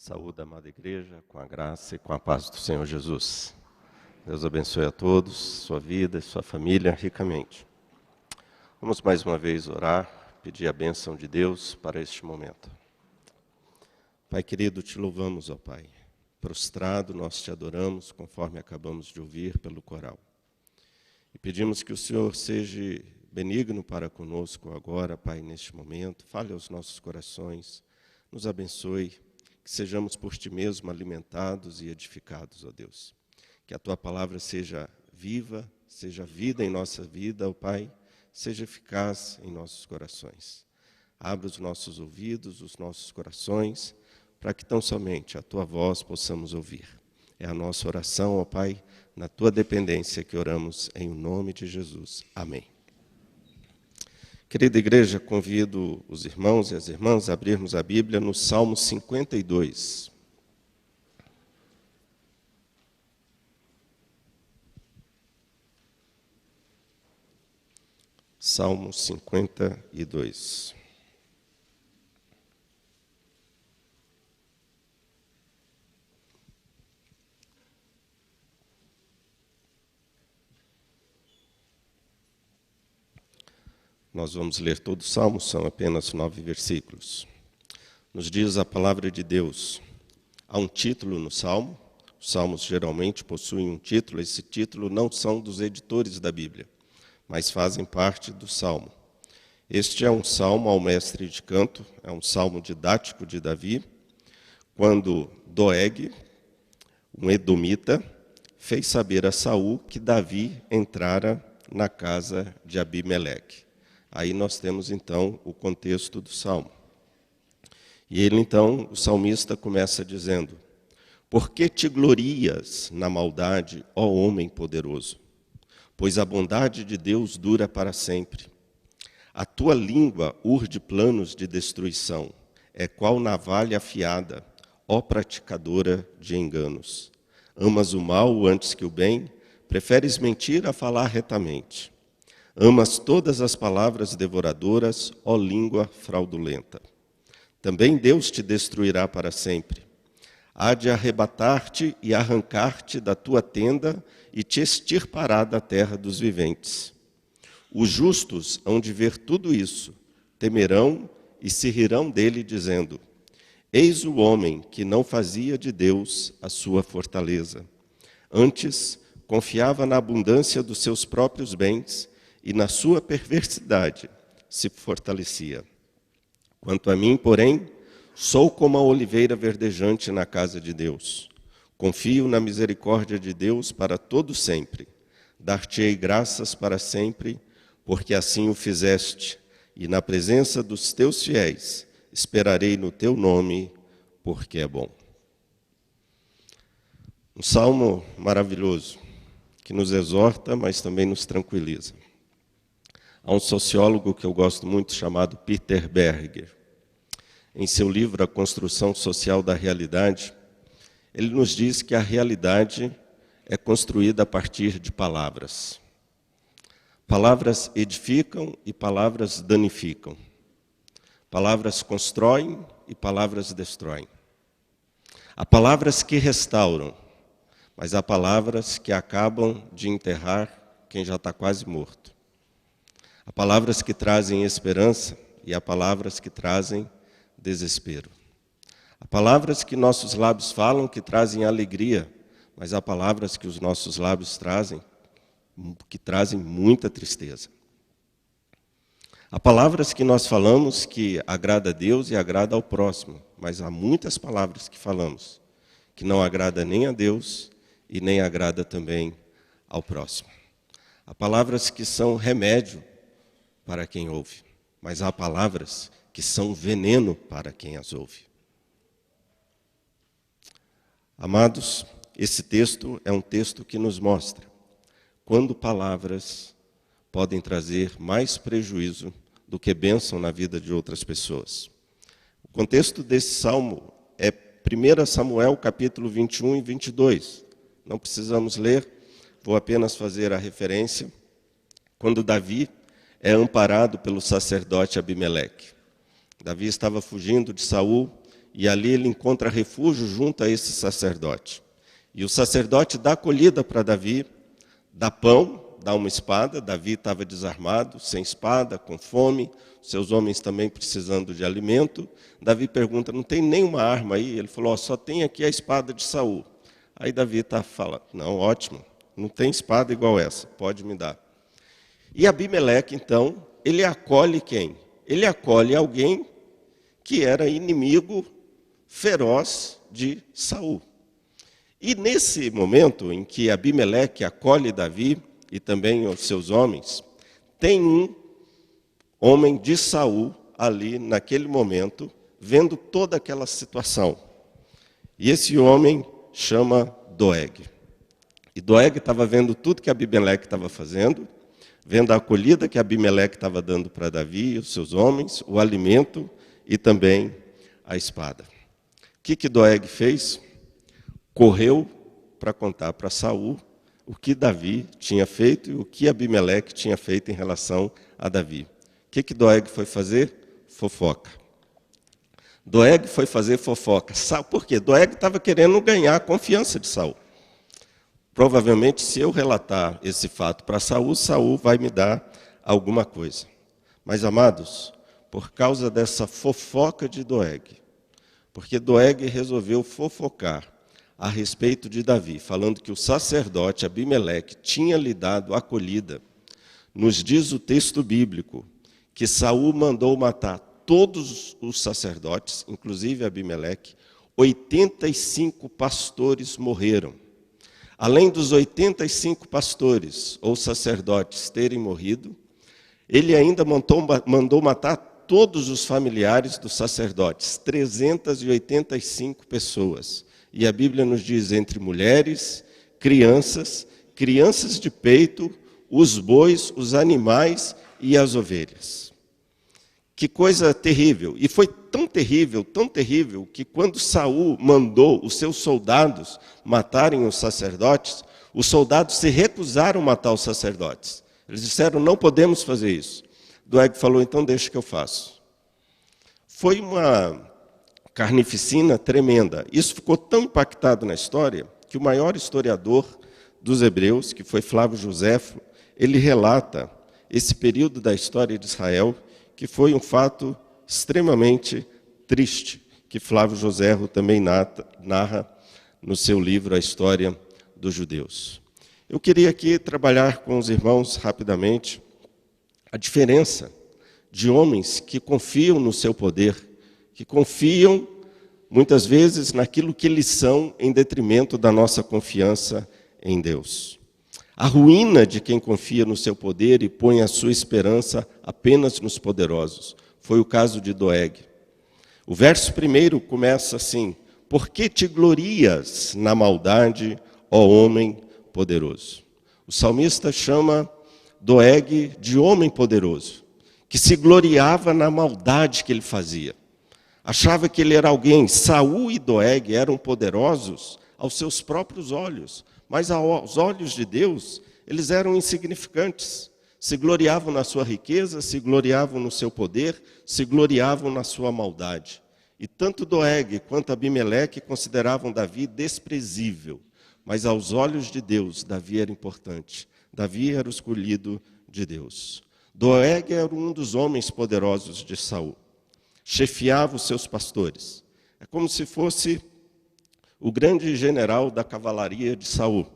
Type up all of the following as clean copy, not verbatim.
Saúde, amada igreja, com a graça e com a paz do Senhor Jesus. Deus abençoe a todos, sua vida e sua família ricamente. Vamos mais uma vez orar, pedir a bênção de Deus para este momento. Pai querido, te louvamos, ó Pai. Prostrado nós te adoramos, conforme acabamos de ouvir pelo coral. E pedimos que o Senhor seja benigno para conosco agora, Pai, neste momento. Fale aos nossos corações, nos abençoe, que sejamos por Ti mesmo alimentados e edificados, ó Deus. Que a Tua palavra seja viva, seja vida em nossa vida, ó Pai, seja eficaz em nossos corações. Abra os nossos ouvidos, os nossos corações, para que tão somente a Tua voz possamos ouvir. É a nossa oração, ó Pai, na Tua dependência que oramos em nome de Jesus. Amém. Querida igreja, convido os irmãos e as irmãs a abrirmos a Bíblia no Salmo 52. Salmo 52. Nós vamos ler todo o Salmo, são apenas 9 versículos. Nos diz a palavra de Deus. Há um título no Salmo. Os Salmos geralmente possuem um título. Esse título não são dos editores da Bíblia, mas fazem parte do Salmo. Este é um salmo ao mestre de canto, é um salmo didático de Davi, quando Doeg, um edomita, fez saber a Saul que Davi entrara na casa de Abimeleque. Aí nós temos, então, o contexto do Salmo. E ele, então, o salmista começa dizendo: Por que te glorias na maldade, ó homem poderoso? Pois a bondade de Deus dura para sempre. A tua língua urde planos de destruição, é qual navalha afiada, ó praticadora de enganos. Amas o mal antes que o bem, preferes mentir a falar retamente. Amas todas as palavras devoradoras, ó língua fraudulenta. Também Deus te destruirá para sempre. Há de arrebatar-te e arrancar-te da tua tenda e te extirpará da terra dos viventes. Os justos hão de ver tudo isso, temerão e se rirão dele, dizendo: Eis o homem que não fazia de Deus a sua fortaleza. Antes, confiava na abundância dos seus próprios bens e na sua perversidade se fortalecia. Quanto a mim, porém, sou como a oliveira verdejante na casa de Deus. Confio na misericórdia de Deus para todo sempre. Dar-te-ei graças para sempre, porque assim o fizeste, e na presença dos teus fiéis esperarei no teu nome, porque é bom. Um salmo maravilhoso, que nos exorta, mas também nos tranquiliza. Há um sociólogo que eu gosto muito, chamado Peter Berger. Em seu livro A Construção Social da Realidade, ele nos diz que a realidade é construída a partir de palavras. Palavras edificam e palavras danificam. Palavras constroem e palavras destroem. Há palavras que restauram, mas há palavras que acabam de enterrar quem já está quase morto. Há palavras que trazem esperança e há palavras que trazem desespero. Há palavras que nossos lábios falam que trazem alegria, mas há palavras que os nossos lábios trazem que trazem muita tristeza. Há palavras que nós falamos que agrada a Deus e agrada ao próximo, mas há muitas palavras que falamos que não agrada nem a Deus e nem agrada também ao próximo. Há palavras que são remédio para quem ouve, mas há palavras que são veneno para quem as ouve. Amados, esse texto é um texto que nos mostra quando palavras podem trazer mais prejuízo do que bênção na vida de outras pessoas. O contexto desse salmo é 1 Samuel, capítulo 21 e 22. Não precisamos ler, vou apenas fazer a referência. Quando Davi é amparado pelo sacerdote Abimeleque. Davi estava fugindo de Saul e ali ele encontra refúgio junto a esse sacerdote. E o sacerdote dá acolhida para Davi, dá pão, dá uma espada. Davi estava desarmado, sem espada, com fome, seus homens também precisando de alimento. Davi pergunta, não tem nenhuma arma aí? Ele falou, só tem aqui a espada de Saul. Aí Davi fala, não, ótimo, não tem espada igual essa, pode me dar. E Abimeleque, então, ele acolhe quem? Ele acolhe alguém que era inimigo feroz de Saul. E nesse momento em que Abimeleque acolhe Davi e também os seus homens, tem um homem de Saul ali naquele momento, vendo toda aquela situação. E esse homem chama Doeg. E Doeg estava vendo tudo que Abimeleque estava fazendo, vendo a acolhida que Abimeleque estava dando para Davi e os seus homens, o alimento e também a espada. O que Doeg fez? Correu para contar para Saul o que Davi tinha feito e o que Abimeleque tinha feito em relação a Davi. O que Doeg foi fazer? Fofoca. Doeg foi fazer fofoca. Por quê? Doeg estava querendo ganhar a confiança de Saul. Provavelmente, se eu relatar esse fato para Saul, Saul vai me dar alguma coisa. Mas, amados, por causa dessa fofoca de Doeg, porque Doeg resolveu fofocar a respeito de Davi, falando que o sacerdote Abimeleque tinha lhe dado acolhida, nos diz o texto bíblico que Saul mandou matar todos os sacerdotes, inclusive Abimeleque. 85 pastores morreram. Além dos 85 pastores ou sacerdotes terem morrido, ele ainda mandou matar todos os familiares dos sacerdotes, 385 pessoas. E a Bíblia nos diz entre mulheres, crianças, crianças de peito, os bois, os animais e as ovelhas. Que coisa terrível. E foi tão terrível, que quando Saul mandou os seus soldados matarem os sacerdotes, os soldados se recusaram a matar os sacerdotes. Eles disseram, não podemos fazer isso. Doeg falou, então deixa que eu faço. Foi uma carnificina tremenda. Isso ficou tão impactado na história que o maior historiador dos hebreus, que foi Flávio Joséfo, ele relata esse período da história de Israel, que foi um fato extremamente triste, que Flávio Joséfo também narra no seu livro A História dos Judeus. Eu queria aqui trabalhar com os irmãos rapidamente a diferença de homens que confiam no seu poder, que confiam, muitas vezes, naquilo que eles são, em detrimento da nossa confiança em Deus. A ruína de quem confia no seu poder e põe a sua esperança apenas nos poderosos. Foi o caso de Doeg. O verso 1 começa assim, por que te glorias na maldade, ó homem poderoso? O salmista chama Doeg de homem poderoso, que se gloriava na maldade que ele fazia. Achava que ele era alguém. Saul e Doeg eram poderosos aos seus próprios olhos, mas aos olhos de Deus, eles eram insignificantes. Se gloriavam na sua riqueza, se gloriavam no seu poder, se gloriavam na sua maldade. E tanto Doeg quanto Abimeleque consideravam Davi desprezível, mas aos olhos de Deus, Davi era importante. Davi era o escolhido de Deus. Doeg era um dos homens poderosos de Saul. Chefiava os seus pastores. É como se fosse o grande general da cavalaria de Saul.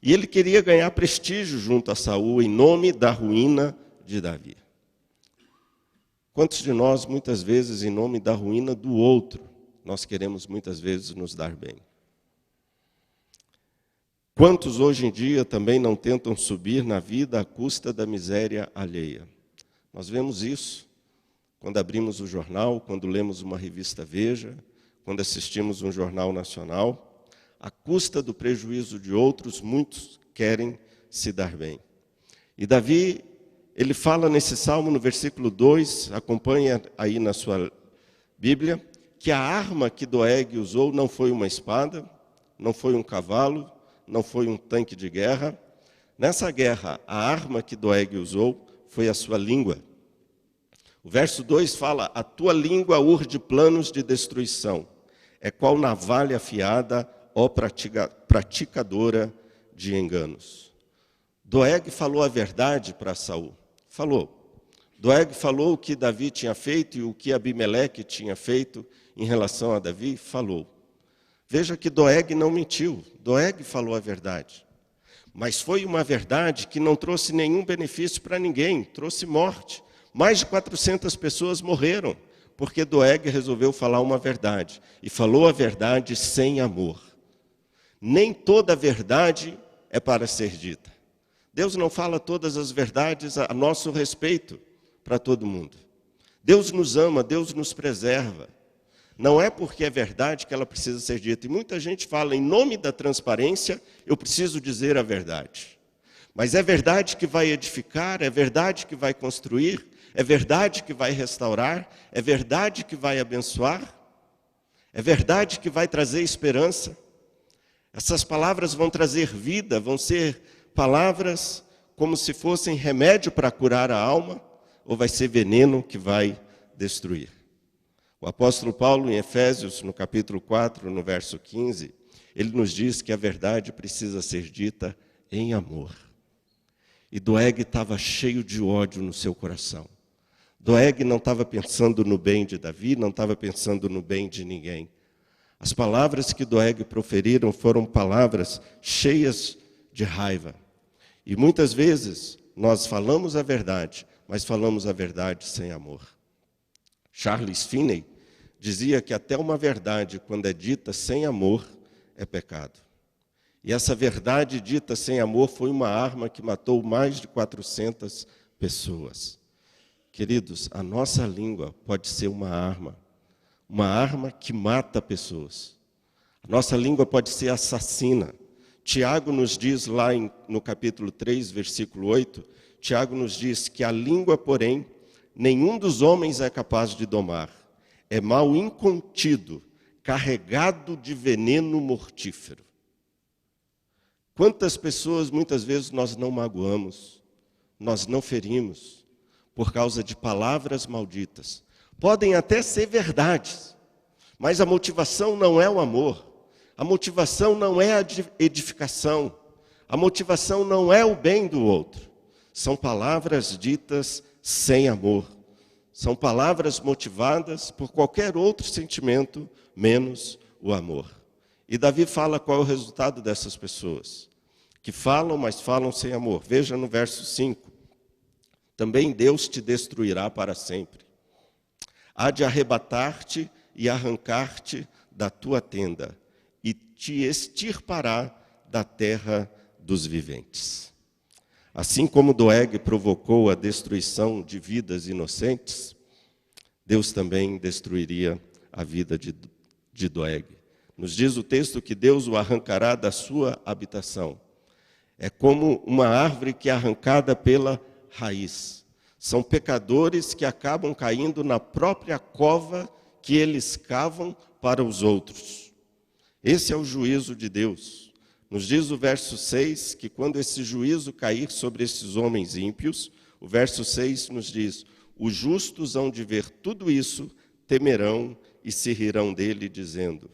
E ele queria ganhar prestígio junto a Saul em nome da ruína de Davi. Quantos de nós, muitas vezes, em nome da ruína do outro, nós queremos muitas vezes nos dar bem? Quantos hoje em dia também não tentam subir na vida à custa da miséria alheia? Nós vemos isso quando abrimos o jornal, quando lemos uma revista Veja, quando assistimos um jornal nacional. À custa do prejuízo de outros, muitos querem se dar bem. E Davi, ele fala nesse salmo, no versículo 2, acompanha aí na sua Bíblia, que a arma que Doeg usou não foi uma espada, não foi um cavalo, não foi um tanque de guerra. Nessa guerra, a arma que Doeg usou foi a sua língua. O verso 2 fala: a tua língua urde planos de destruição, é qual navalha afiada, ó praticadora de enganos. Doeg falou a verdade para Saul. Falou. Doeg falou o que Davi tinha feito e o que Abimeleque tinha feito em relação a Davi. Falou. Veja que Doeg não mentiu. Doeg falou a verdade. Mas foi uma verdade que não trouxe nenhum benefício para ninguém. Trouxe morte. Mais de 400 pessoas morreram, porque Doeg resolveu falar uma verdade. E falou a verdade sem amor. Nem toda verdade é para ser dita. Deus não fala todas as verdades a nosso respeito para todo mundo. Deus nos ama, Deus nos preserva. Não é porque é verdade que ela precisa ser dita. E muita gente fala, em nome da transparência, eu preciso dizer a verdade. Mas é verdade que vai edificar, é verdade que vai construir, é verdade que vai restaurar, é verdade que vai abençoar, é verdade que vai trazer esperança. Essas palavras vão trazer vida, vão ser palavras como se fossem remédio para curar a alma, ou vai ser veneno que vai destruir. O apóstolo Paulo, em Efésios, no capítulo 4, no verso 15, ele nos diz que a verdade precisa ser dita em amor. E Doeg estava cheio de ódio no seu coração. Doeg não estava pensando no bem de Davi, não estava pensando no bem de ninguém. As palavras que Doeg proferiram foram palavras cheias de raiva. E muitas vezes nós falamos a verdade, mas falamos a verdade sem amor. Charles Finney dizia que até uma verdade, quando é dita sem amor, é pecado. E essa verdade dita sem amor foi uma arma que matou mais de 400 pessoas. Queridos, a nossa língua pode ser uma arma que mata pessoas. A nossa língua pode ser assassina. Tiago nos diz lá no capítulo 3, versículo 8, Tiago nos diz que a língua, porém, nenhum dos homens é capaz de domar. É mal incontido, carregado de veneno mortífero. Quantas pessoas, muitas vezes, nós não magoamos, nós não ferimos, por causa de palavras malditas. Podem até ser verdades, mas a motivação não é o amor, a motivação não é a edificação, a motivação não é o bem do outro. São palavras ditas sem amor. São palavras motivadas por qualquer outro sentimento, menos o amor. E Davi fala qual é o resultado dessas pessoas, que falam, mas falam sem amor. Veja no verso 5. Também Deus te destruirá para sempre. Há de arrebatar-te e arrancar-te da tua tenda, e te extirpará da terra dos viventes. Assim como Doeg provocou a destruição de vidas inocentes, Deus também destruiria a vida de Doeg. Nos diz o texto que Deus o arrancará da sua habitação. É como uma árvore que é arrancada pela raiz. São pecadores que acabam caindo na própria cova que eles cavam para os outros. Esse é o juízo de Deus. Nos diz o verso 6 que quando esse juízo cair sobre esses homens ímpios, o verso 6 nos diz: os justos hão de ver tudo isso, temerão e se rirão dele, dizendo.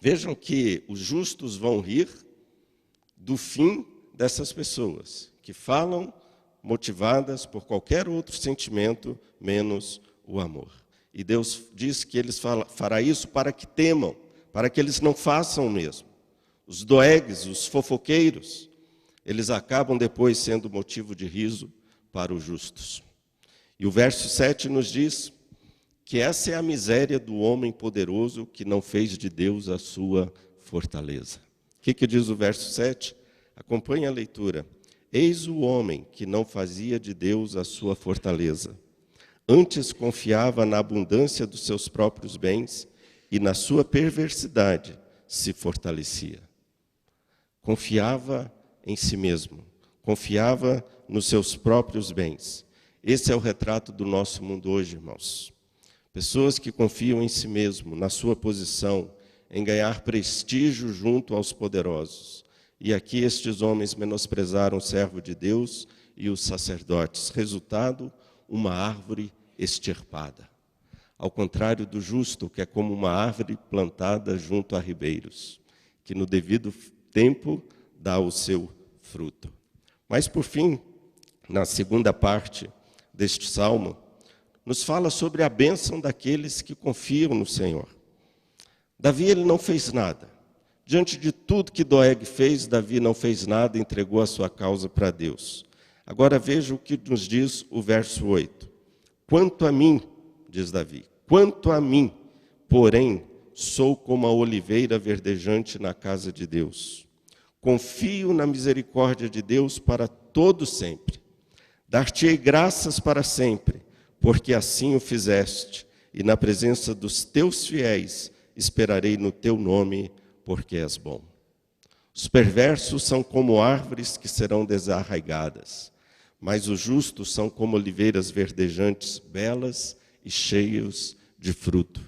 Vejam que os justos vão rir do fim dessas pessoas, que falam motivadas por qualquer outro sentimento, menos o amor. E Deus diz que Ele fará isso para que temam, para que eles não façam o mesmo. Os doegues, os fofoqueiros, eles acabam depois sendo motivo de riso para os justos. E o verso 7 nos diz que essa é a miséria do homem poderoso que não fez de Deus a sua fortaleza. O que diz o verso 7? Acompanhe a leitura. Eis o homem que não fazia de Deus a sua fortaleza. Antes confiava na abundância dos seus próprios bens e na sua perversidade se fortalecia. Confiava em si mesmo, confiava nos seus próprios bens. Esse é o retrato do nosso mundo hoje, irmãos. Pessoas que confiam em si mesmo, na sua posição, em ganhar prestígio junto aos poderosos. E aqui estes homens menosprezaram o servo de Deus e os sacerdotes. Resultado, uma árvore extirpada. Ao contrário do justo, que é como uma árvore plantada junto a ribeiros, que no devido tempo dá o seu fruto. Mas, por fim, na segunda parte deste salmo, nos fala sobre a bênção daqueles que confiam no Senhor. Davi, ele não fez nada. Diante de tudo que Doeg fez, Davi não fez nada, entregou a sua causa para Deus. Agora veja o que nos diz o verso 8. Quanto a mim, diz Davi, quanto a mim, porém, sou como a oliveira verdejante na casa de Deus. Confio na misericórdia de Deus para todo sempre. Dar-te-ei graças para sempre, porque assim o fizeste, e na presença dos teus fiéis esperarei no teu nome, porque és bom. Os perversos são como árvores que serão desarraigadas, mas os justos são como oliveiras verdejantes, belas e cheias de fruto.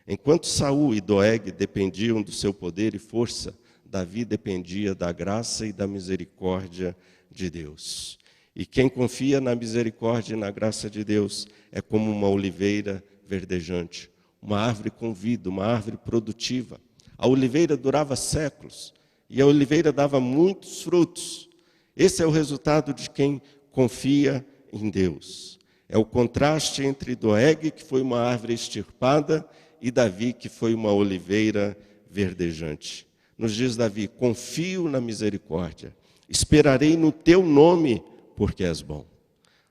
Enquanto Saul e Doeg dependiam do seu poder e força, Davi dependia da graça e da misericórdia de Deus. E quem confia na misericórdia e na graça de Deus é como uma oliveira verdejante, uma árvore com vida, uma árvore produtiva. A oliveira durava séculos e a oliveira dava muitos frutos. Esse é o resultado de quem confia em Deus. É o contraste entre Doeg, que foi uma árvore extirpada, e Davi, que foi uma oliveira verdejante. Nos diz Davi, confio na misericórdia, esperarei no teu nome, porque és bom.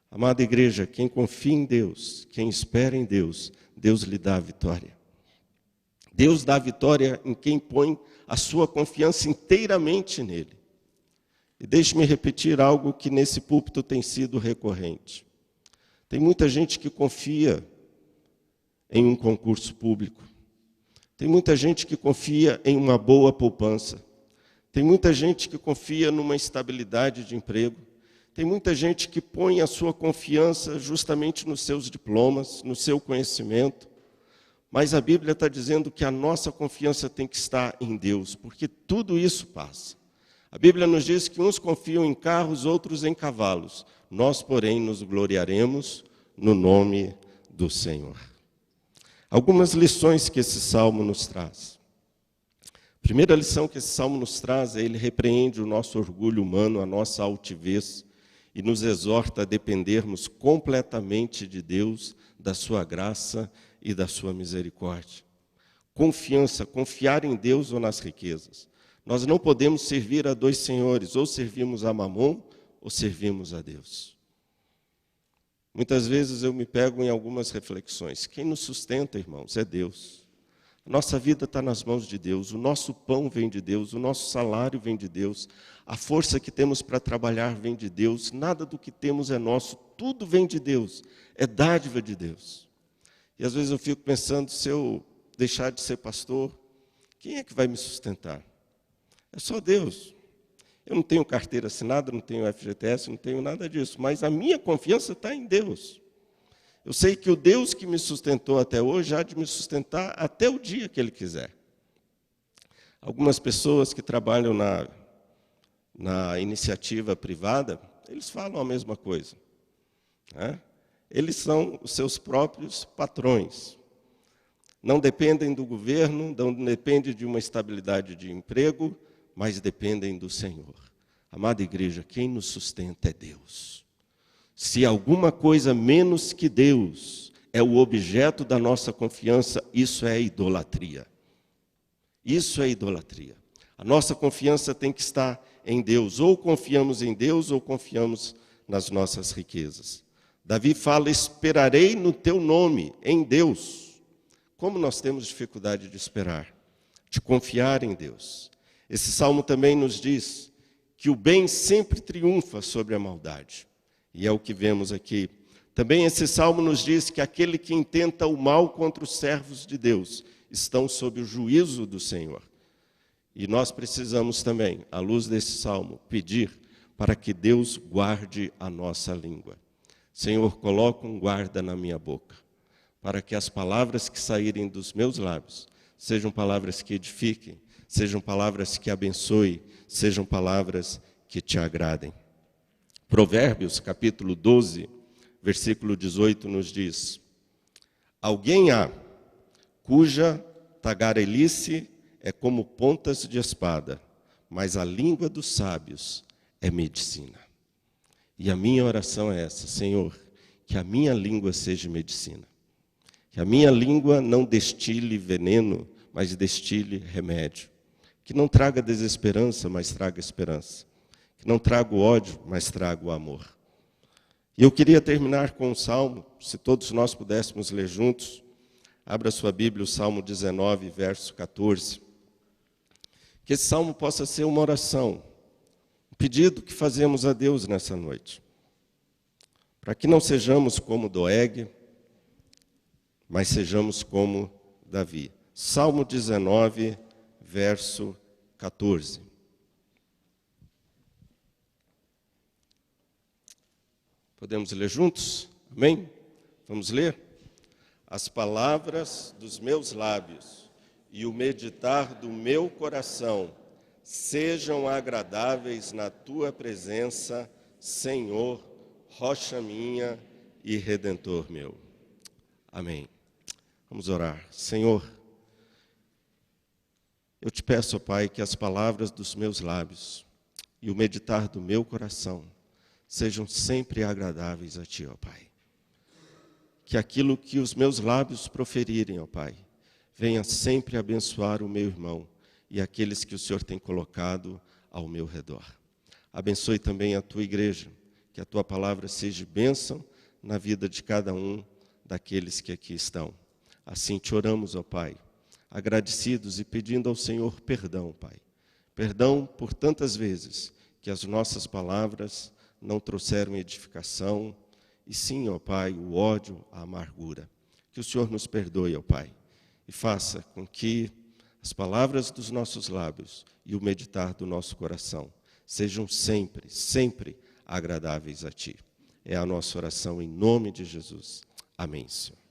Amada igreja, quem confia em Deus, quem espera em Deus, Deus lhe dá a vitória. Deus dá a vitória em quem põe a sua confiança inteiramente nele. E deixe-me repetir algo que nesse púlpito tem sido recorrente. Tem muita gente que confia em um concurso público. Tem muita gente que confia em uma boa poupança. Tem muita gente que confia numa estabilidade de emprego. Tem muita gente que põe a sua confiança justamente nos seus diplomas, no seu conhecimento. Mas a Bíblia está dizendo que a nossa confiança tem que estar em Deus, porque tudo isso passa. A Bíblia nos diz que uns confiam em carros, outros em cavalos. Nós, porém, nos gloriaremos no nome do Senhor. Algumas lições que esse salmo nos traz. A primeira lição que esse salmo nos traz é ele repreende o nosso orgulho humano, a nossa altivez, e nos exorta a dependermos completamente de Deus, da sua graça e da sua misericórdia. Confiança, confiar em Deus ou nas riquezas. Nós não podemos servir a dois senhores, ou servimos a Mamon, ou servimos a Deus. Muitas vezes eu me pego em algumas reflexões. Quem nos sustenta, irmãos, é Deus. A nossa vida está nas mãos de Deus, o nosso pão vem de Deus, o nosso salário vem de Deus, a força que temos para trabalhar vem de Deus, nada do que temos é nosso, tudo vem de Deus, é dádiva de Deus. E às vezes eu fico pensando, se eu deixar de ser pastor, quem é que vai me sustentar? É só Deus. Eu não tenho carteira assinada, não tenho FGTS, não tenho nada disso, mas a minha confiança está em Deus. Eu sei que o Deus que me sustentou até hoje há de me sustentar até o dia que Ele quiser. Algumas pessoas que trabalham na iniciativa privada, eles falam a mesma coisa, né? Eles são os seus próprios patrões. Não dependem do governo, não dependem de uma estabilidade de emprego, mas dependem do Senhor. Amada igreja, quem nos sustenta é Deus. Se alguma coisa menos que Deus é o objeto da nossa confiança, isso é idolatria. Isso é idolatria. A nossa confiança tem que estar em Deus. Ou confiamos em Deus, ou confiamos nas nossas riquezas. Davi fala, esperarei no teu nome, em Deus. Como nós temos dificuldade de esperar, de confiar em Deus. Esse salmo também nos diz que o bem sempre triunfa sobre a maldade. E é o que vemos aqui. Também esse salmo nos diz que aquele que intenta o mal contra os servos de Deus estão sob o juízo do Senhor. E nós precisamos também, à luz desse salmo, pedir para que Deus guarde a nossa língua. Senhor, coloca um guarda na minha boca, para que as palavras que saírem dos meus lábios sejam palavras que edifiquem, sejam palavras que abençoem, sejam palavras que te agradem. Provérbios, capítulo 12, versículo 18 nos diz: alguém há cuja tagarelice é como pontas de espada, mas a língua dos sábios é medicina. E a minha oração é essa: Senhor, que a minha língua seja medicina. Que a minha língua não destile veneno, mas destile remédio. Que não traga desesperança, mas traga esperança. Que não traga o ódio, mas traga o amor. E eu queria terminar com um salmo, se todos nós pudéssemos ler juntos. Abra sua Bíblia, o Salmo 19, verso 14. Que esse salmo possa ser uma oração, um pedido que fazemos a Deus nessa noite. Para que não sejamos como Doeg, mas sejamos como Davi. Salmo 19, verso 14. Podemos ler juntos? Amém? Vamos ler? As palavras dos meus lábios e o meditar do meu coração sejam agradáveis na tua presença, Senhor, rocha minha e redentor meu. Amém. Vamos orar. Senhor, eu te peço, ó Pai, que as palavras dos meus lábios e o meditar do meu coração sejam sempre agradáveis a Ti, ó Pai. Que aquilo que os meus lábios proferirem, ó Pai, venha sempre abençoar o meu irmão e aqueles que o Senhor tem colocado ao meu redor. Abençoe também a Tua igreja, que a Tua palavra seja bênção na vida de cada um daqueles que aqui estão. Assim te oramos, ó Pai, agradecidos e pedindo ao Senhor perdão, Pai. Perdão por tantas vezes que as nossas palavras não trouxeram edificação, e sim, ó Pai, o ódio, a amargura. Que o Senhor nos perdoe, ó Pai, e faça com que as palavras dos nossos lábios e o meditar do nosso coração sejam sempre, sempre agradáveis a Ti. É a nossa oração em nome de Jesus. Amém, Senhor.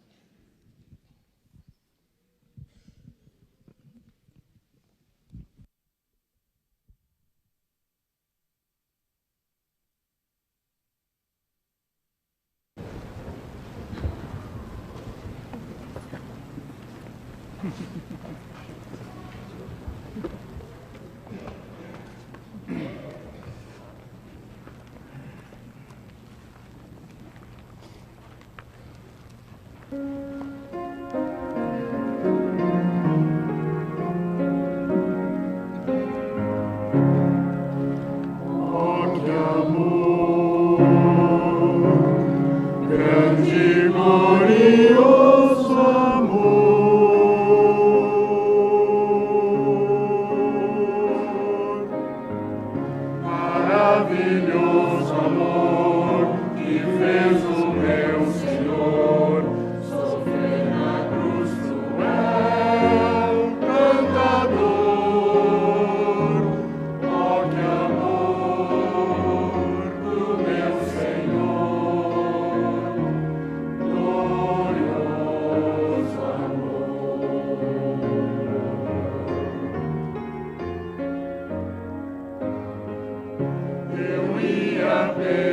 Eu ia ver.